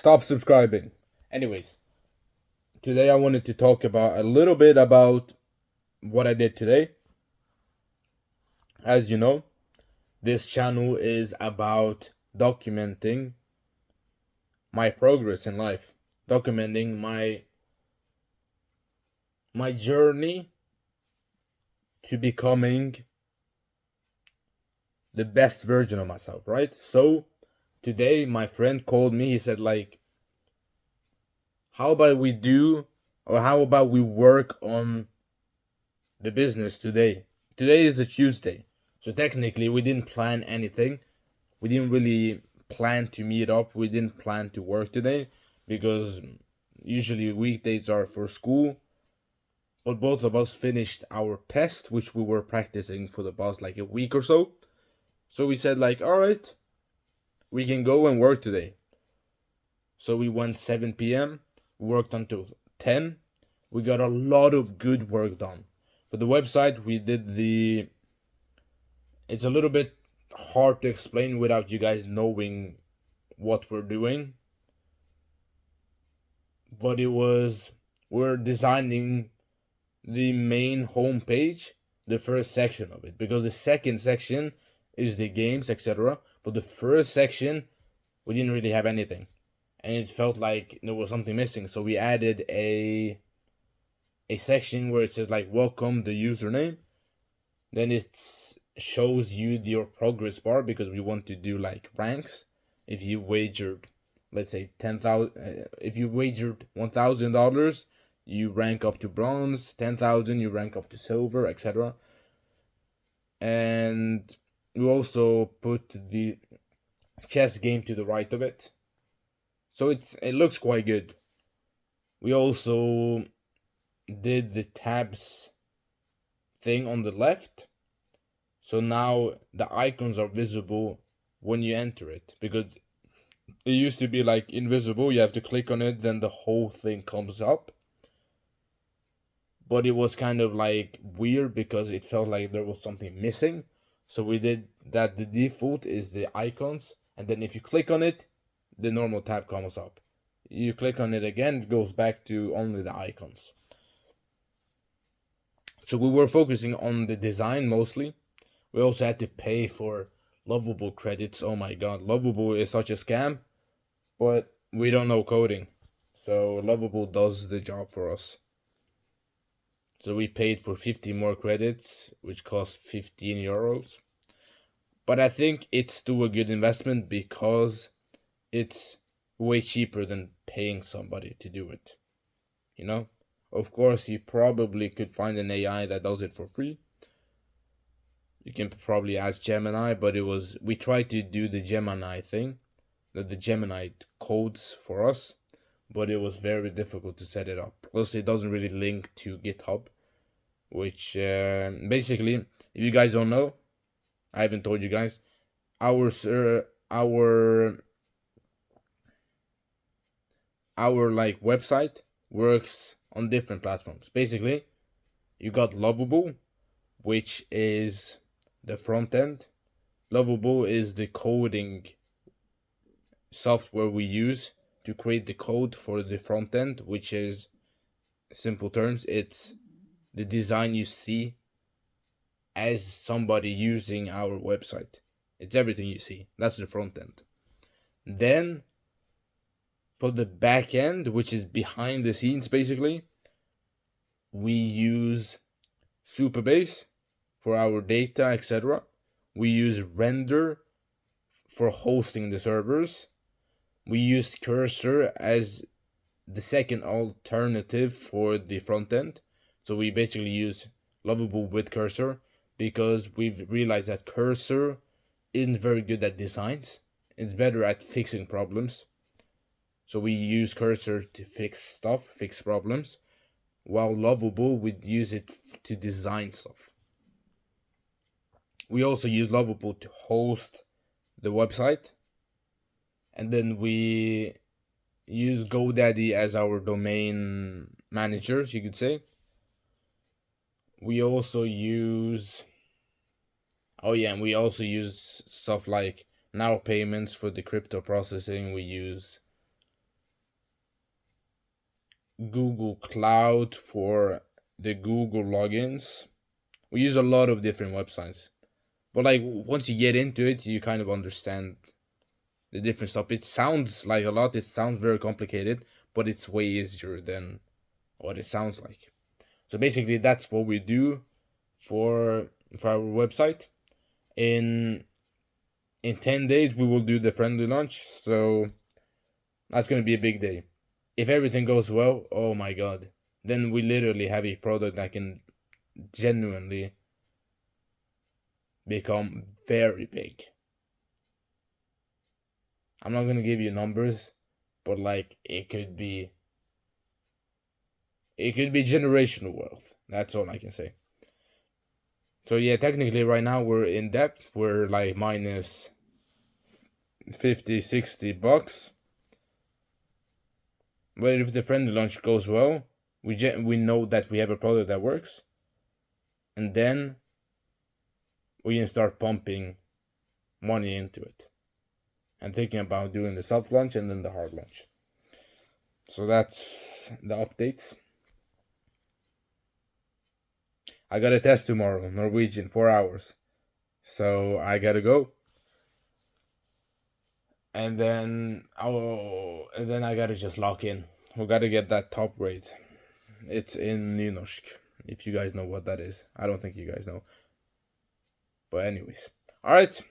Stop subscribing. Anyways, today I wanted to talk about a little bit about what I did today. As you know, this channel is about documenting my progress in life, documenting my journey to becoming the best version of myself, right? So today my friend called me. He said like, how about we do or how about we work on the business today? Today is a Tuesday. So technically we didn't plan anything. We didn't really plan to meet up. We didn't plan to work today because usually weekdays are for school. But both of us finished our test, which we were practicing for the past like a week or so. So we said like, all right, we can go and work today. So we went 7 p.m. worked until 10. We got a lot of good work done. For the website, we did the. It's a little bit hard to explain without you guys knowing what we're doing. But it was. We're designing the main homepage, the first section of it. Because the second section is the games, etc. But the first section, we didn't really have anything. And it felt like there was something missing. So we added a section where it says like welcome the username. Then it shows you your progress bar because we want to do like ranks. If you wagered, let's say 10,000, if you wagered $1,000, you rank up to bronze. 10,000, you rank up to silver, etc. And we also put the chess game to the right of it, so it looks quite good. We also did the tabs thing on the left, so now the icons are visible when you enter it, because it used to be like invisible. You have to click on it, then the whole thing comes up. But it was kind of like weird because it felt like there was something missing. So we did that. The default is the icons, and then if you click on it, the normal tab comes up. You click on it again, it goes back to only the icons. So we were focusing on the design mostly. We also had to pay for Lovable credits. Oh my god, Lovable is such a scam, but we don't know coding. So Lovable does the job for us. So we paid for 50 more credits, which cost 15 euros. But I think it's still a good investment because it's way cheaper than paying somebody to do it. You know? Of course, you probably could find an AI that does it for free. You can probably ask Gemini, but we tried to do the Gemini thing, that the Gemini codes for us, but it was very difficult to set it up. Plus, it doesn't really link to GitHub, which basically, if you guys don't know, I haven't told you guys, our like website works on different platforms. Basically, you got Lovable, which is the front end. Lovable is the coding software we use to create the code for the front end, which is, simple terms, it's the design you see as somebody using our website. It's everything you see. That's the front end. Then for the back end, which is behind the scenes basically, we use Supabase for our data, etc. We use Render for hosting the servers. We use Cursor as the second alternative for the front end. So we basically use Lovable with Cursor because we've realized that Cursor isn't very good at designs. It's better at fixing problems. So we use Cursor to fix stuff, fix problems, while Lovable would use it to design stuff. We also use Lovable to host the website, and then we use GoDaddy as our domain manager, you could say. We also use and we also use stuff like Now Payments for the crypto processing. We use Google Cloud for the Google logins. We use a lot of different websites. But like once you get into it, you kind of understand the different stuff. It sounds like a lot, it sounds very complicated, but it's way easier than what it sounds like. So basically that's what we do for our website. In 10 days we will do the friendly launch, so that's gonna be a big day. If everything goes well, oh my god, then we literally have a product that can genuinely become very big. I'm not gonna give you numbers, but like it could be generational wealth. That's all I can say. So yeah, technically right now we're in debt. We're like minus 50, $60. But if the friendly launch goes well, we know that we have a product that works, and then we can start pumping money into it and thinking about doing the soft launch and then the hard launch. So that's the updates. I got a test tomorrow, Norwegian, 4 hours. So I gotta go. And then I gotta just lock in. We gotta get that top grade. It's in Nynorsk. If you guys know what that is. I don't think you guys know. But anyways. Alright.